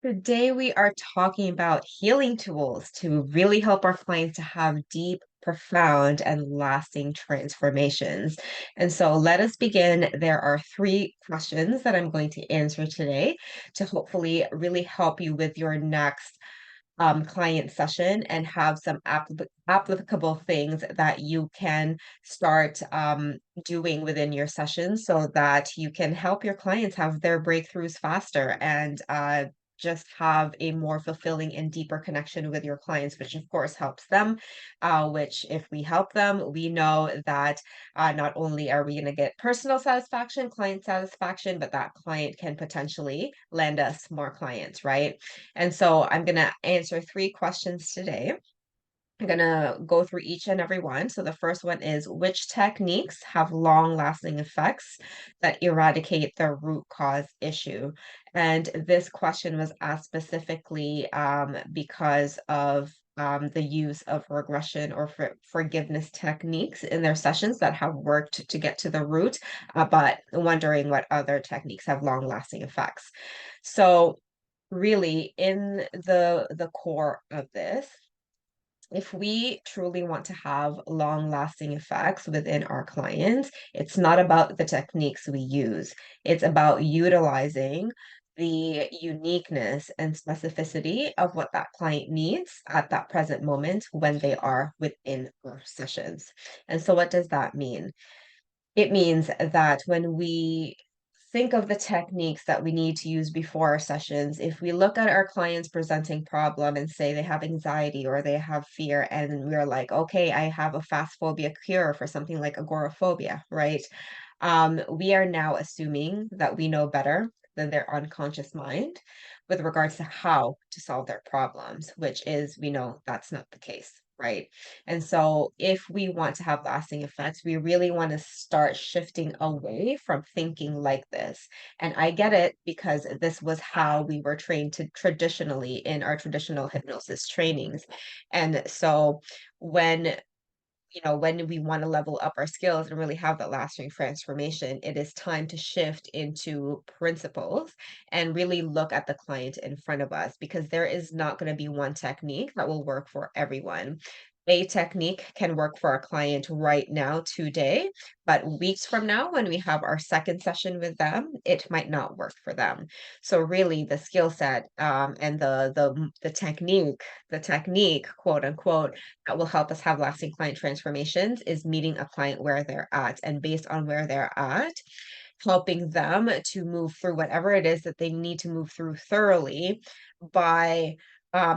Today, we are talking about healing tools to really help our clients to have deep, profound, and lasting transformations. And so, let us begin. There are three questions that I'm going to answer today to hopefully really help you with your next client session and have some applicable things that you can start doing within your session so that you can help your clients have their breakthroughs faster and just have a more fulfilling and deeper connection with your clients, which of course helps them. Which, if we help them, we know that not only are we going to get personal satisfaction, client satisfaction, but that client can potentially lend us more clients, right? And so I'm going to answer three questions today. I'm going to go through each and every one. So the first one is, which techniques have long-lasting effects that eradicate the root cause issue? And this question was asked specifically because of the use of regression or forgiveness techniques in their sessions that have worked to get to the root, but wondering what other techniques have long-lasting effects. So really, in the core of this, if we truly want to have long-lasting effects within our clients, it's not about the techniques we use. It's about utilizing the uniqueness and specificity of what that client needs at that present moment when they are within our sessions. And so what does that mean? It means that when we think of the techniques that we need to use before our sessions, if we look at our clients presenting problem and say they have anxiety or they have fear, and we're like, okay, I have a fast phobia cure for something like agoraphobia, right? We are now assuming that we know better than their unconscious mind with regards to how to solve their problems, which is, we know that's not the case, right? And so, if we want to have lasting effects, we really want to start shifting away from thinking like this. And I get it because this was how we were trained to traditionally in our traditional hypnosis trainings. And so, when when we want to level up our skills and really have that lasting transformation, it is time to shift into principles and really look at the client in front of us because there is not going to be one technique that will work for everyone. A technique can work for our client right now, today, but weeks from now, when we have our second session with them, it might not work for them. So really, the skill set and the technique, quote unquote, that will help us have lasting client transformations is meeting a client where they're at. And based on where they're at, helping them to move through whatever it is that they need to move through thoroughly by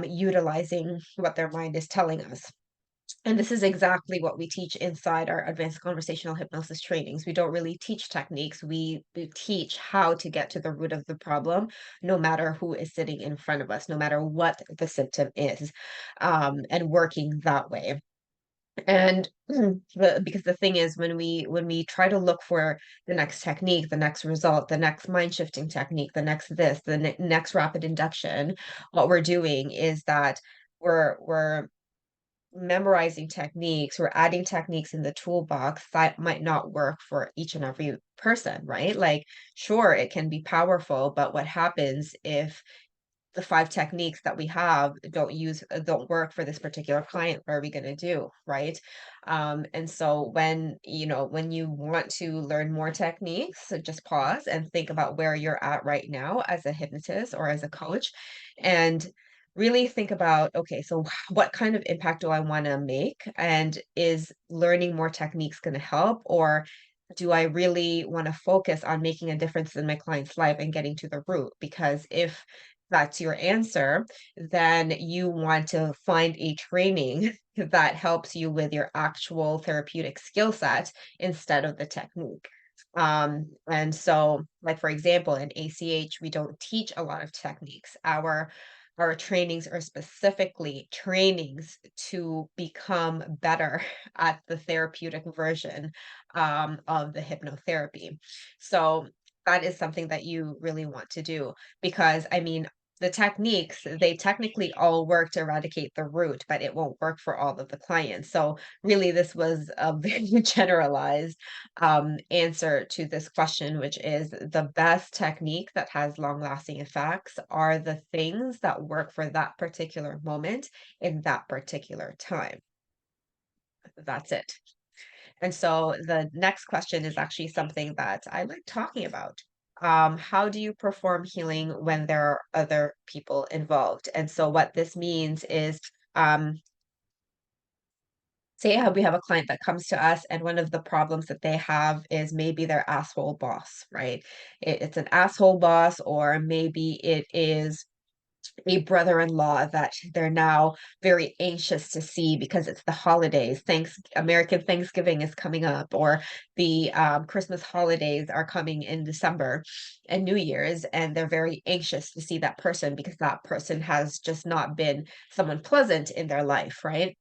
utilizing what their mind is telling us. And this is exactly what we teach inside our advanced conversational hypnosis trainings. We don't really teach techniques. We teach how to get to the root of the problem, no matter who is sitting in front of us, no matter what the symptom is, and working that way. And because the thing is, when we try to look for the next technique, the next result, the next mind shifting technique, the next this, the next rapid induction, what we're doing is that we're memorizing techniques or adding techniques in the toolbox that might not work for each and every person, right? Like, sure, it can be powerful, but what happens if the five techniques that we have don't work for this particular client? What are we going to do, right? And so when you want to learn more techniques, so just pause and think about where you're at right now as a hypnotist or as a coach, and really think about, okay, so what kind of impact do I want to make, and is learning more techniques going to help, or do I really want to focus on making a difference in my client's life and getting to the root? Because if that's your answer, then you want to find a training that helps you with your actual therapeutic skill set instead of the technique. And so, like for example, in ACH, we don't teach a lot of techniques. Our trainings are specifically trainings to become better at the therapeutic version of the hypnotherapy. So that is something that you really want to do because I mean, the techniques, they technically all work to eradicate the root, but it won't work for all of the clients. So really, this was a very generalized answer to this question, which is the best technique that has long-lasting effects are the things that work for that particular moment in that particular time. That's it. And so the next question is actually something that I like talking about. How do you perform healing when there are other people involved? And so what this means is, um, say we have a client that comes to us, and one of the problems that they have is maybe their asshole boss, right? It's an asshole boss, or maybe it is a brother-in-law that they're now very anxious to see because it's the holidays. American Thanksgiving is coming up, or the Christmas holidays are coming in December and New Year's, and they're very anxious to see that person because that person has just not been someone pleasant in their life, right?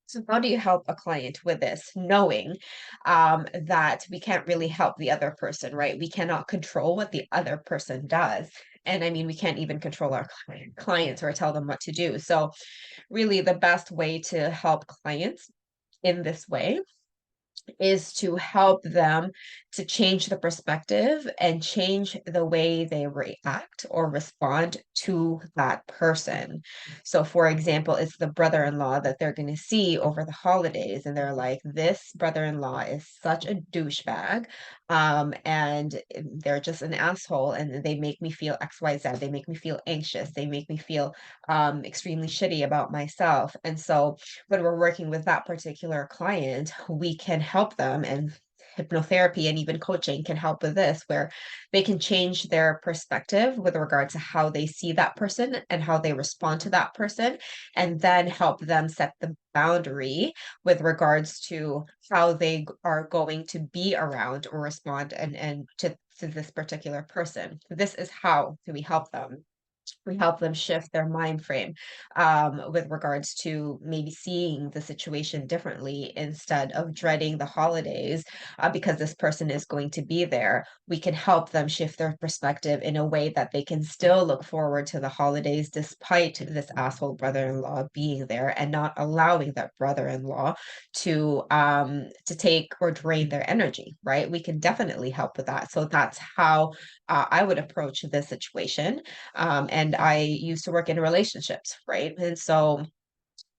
So how do you help a client with this, knowing that we can't really help the other person, right? We cannot control what the other person does. And I mean, we can't even control our clients or tell them what to do. So, really, the best way to help clients in this way is to help them to change the perspective and change the way they react or respond to that person. So, for example, it's the brother-in-law that they're going to see over the holidays, and they're like, "This brother-in-law is such a douchebag, and they're just an asshole, and they make me feel X, Y, Z. They make me feel anxious. They make me feel extremely shitty about myself." And so, when we're working with that particular client, we can help them, and hypnotherapy and even coaching can help with this, where they can change their perspective with regard to how they see that person and how they respond to that person, and then help them set the boundary with regards to how they are going to be around or respond and to this particular person. This is how do we help them. We help them shift their mind frame with regards to maybe seeing the situation differently instead of dreading the holidays because this person is going to be there. We can help them shift their perspective in a way that they can still look forward to the holidays despite this asshole brother-in-law being there and not allowing that brother-in-law to take or drain their energy, right? We can definitely help with that. So that's how I would approach this situation. And I used to work in relationships, right? And so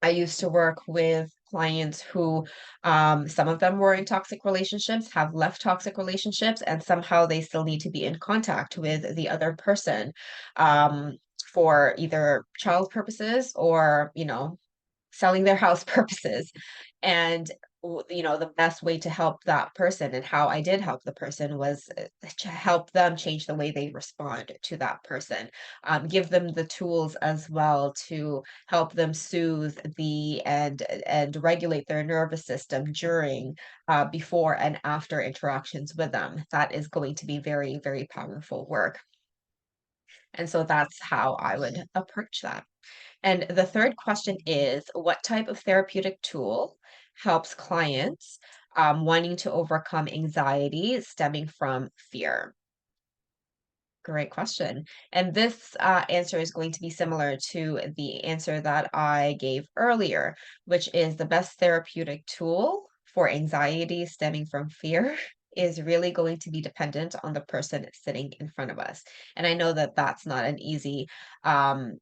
I used to work with clients who, some of them were in toxic relationships, have left toxic relationships, and somehow they still need to be in contact with the other person um, for either child purposes or, selling their house purposes. And the best way to help that person and how I did help the person was to help them change the way they respond to that person. Give them the tools as well to help them soothe and regulate their nervous system during, before and after interactions with them. That is going to be very, very powerful work. And so that's how I would approach that. And the third question is, what type of therapeutic tool helps clients wanting to overcome anxiety stemming from fear? Great question. And this answer is going to be similar to the answer that I gave earlier, which is the best therapeutic tool for anxiety stemming from fear is really going to be dependent on the person sitting in front of us. And I know that that's not an easy um,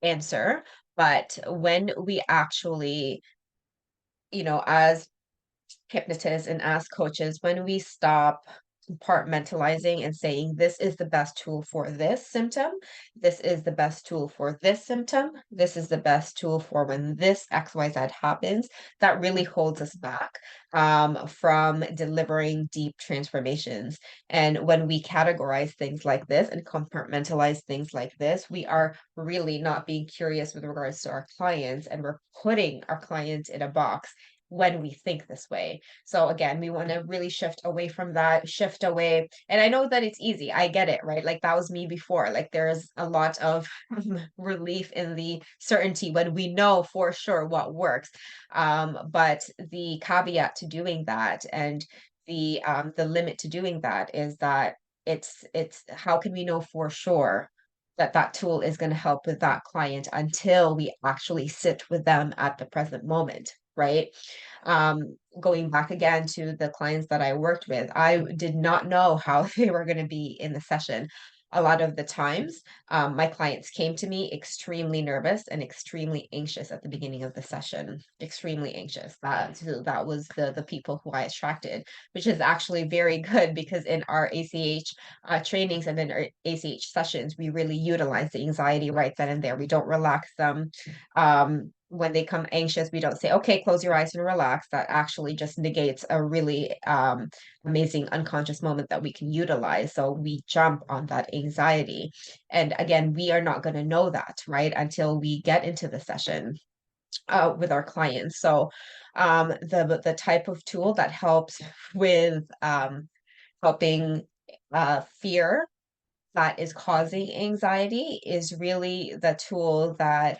answer, but when we actually, as hypnotists and as coaches, when we stop compartmentalizing and saying, this is the best tool for this symptom, this is the best tool for this symptom, this is the best tool for when this XYZ happens, that really holds us back from delivering deep transformations. And when we categorize things like this and compartmentalize things like this, we are really not being curious with regards to our clients, and we're putting our clients in a box when we think this way. So again, we want to really shift away from that, shift away. And I know that it's easy. I get it, right? Like that was me before. Like there's a lot of relief in the certainty when we know for sure what works. But the caveat to doing that, and the limit to doing that, is that it's how can we know for sure that that tool is going to help with that client until we actually sit with them at the present moment, right? Going back again to the clients that I worked with, I did not know how they were going to be in the session. A lot of the times, my clients came to me extremely nervous and extremely anxious at the beginning of the session. Extremely anxious. That was the people who I attracted, which is actually very good because in our ACH trainings and in our ACH sessions, we really utilize the anxiety right then and there. We don't relax them. When they come anxious, we don't say, okay, close your eyes and relax. That actually just negates a really amazing unconscious moment that we can utilize. So we jump on that anxiety. And again, we are not going to know that, right, until we get into the session with our clients. So the type of tool that helps with helping fear that is causing anxiety is really the tool that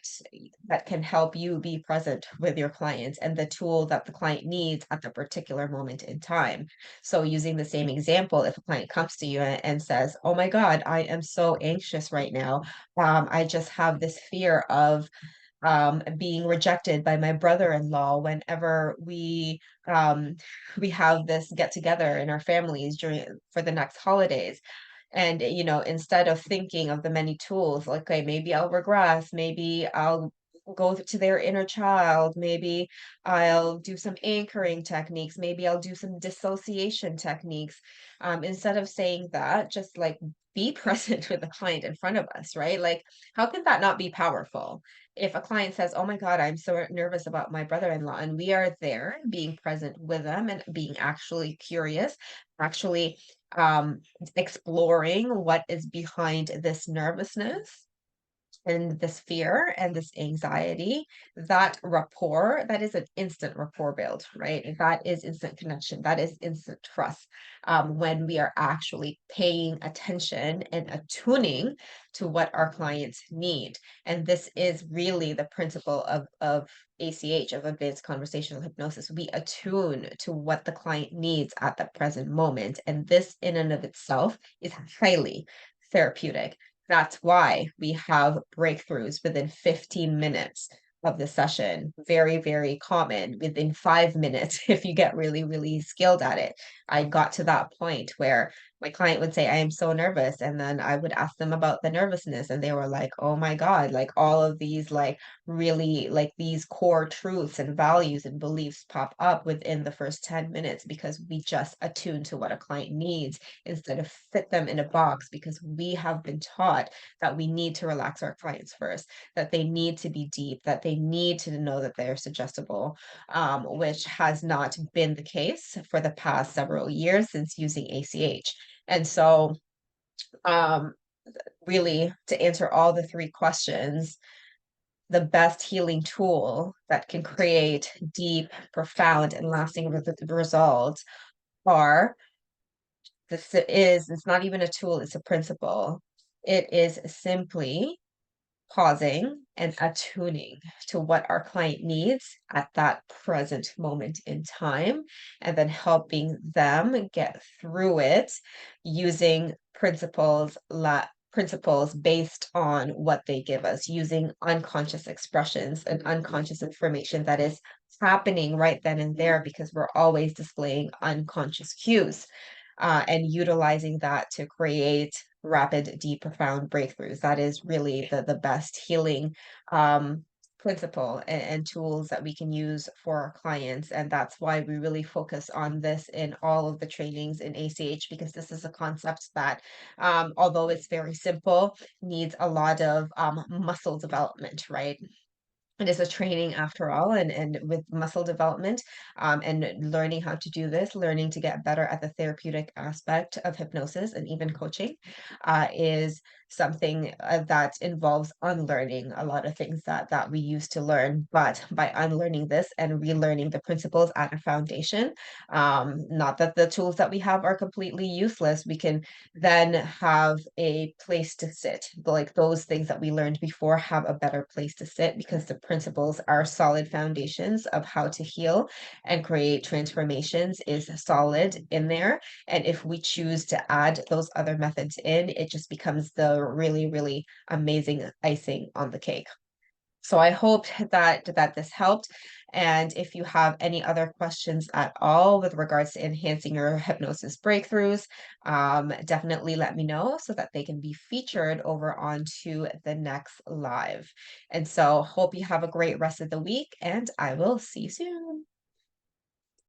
can help you be present with your clients and the tool that the client needs at the particular moment in time. So using the same example, if a client comes to you and says, oh my God, I am so anxious right now. I just have this fear of being rejected by my brother-in-law whenever we have this get together in our families during for the next holidays. And, instead of thinking of the many tools, like, okay, maybe I'll regress, maybe I'll go to their inner child, maybe I'll do some anchoring techniques, maybe I'll do some dissociation techniques. Instead of saying that, just like be present with the client in front of us, right? Like, how can that not be powerful? If a client says, oh my God, I'm so nervous about my brother-in-law, and we are there being present with them and being actually curious, actually exploring what is behind this nervousness and this fear and this anxiety, that rapport, that is an instant rapport build, right? That is instant connection. That is instant trust. When we are actually paying attention and attuning to what our clients need. And this is really the principle of ACH, of advanced conversational hypnosis. We attune to what the client needs at the present moment. And this in and of itself is highly therapeutic. That's why we have breakthroughs within 15 minutes of the session. Very, very common within 5 minutes if you get really, really skilled at it. I got to that point where my client would say, I am so nervous. And then I would ask them about the nervousness. And they were like, oh my God, like all of these, like really, like these core truths and values and beliefs pop up within the first 10 minutes because we just attune to what a client needs instead of fit them in a box because we have been taught that we need to relax our clients first, that they need to be deep, that they need to know that they're suggestible, which has not been the case for the past several years since using ACH. And so, um, really, to answer all the three questions, the best healing tool that can create deep, profound, and lasting results are it's not even a tool, it's a principle. It is simply pausing and attuning to what our client needs at that present moment in time, and then helping them get through it using principles based on what they give us, using unconscious expressions and unconscious information that is happening right then and there because we're always displaying unconscious cues, and utilizing that to create rapid, deep, profound breakthroughs. That is really the best healing principle and tools that we can use for our clients. And that's why we really focus on this in all of the trainings in ACH, because this is a concept that, although it's very simple, needs a lot of muscle development, right? It is a training after all, and with muscle development, and learning how to do this, learning to get better at the therapeutic aspect of hypnosis and even coaching, is something that involves unlearning a lot of things that we used to learn. But by unlearning this and relearning the principles at a foundation, not that the tools that we have are completely useless, we can then have a place to sit. Like those things that we learned before have a better place to sit because the principles are solid foundations of how to heal and create transformations is solid in there. And if we choose to add those other methods in, it just becomes the really, really amazing icing on the cake. So I hope that this helped. And if you have any other questions at all with regards to enhancing your hypnosis breakthroughs, definitely let me know so that they can be featured over onto the next live. And so hope you have a great rest of the week, and I will see you soon.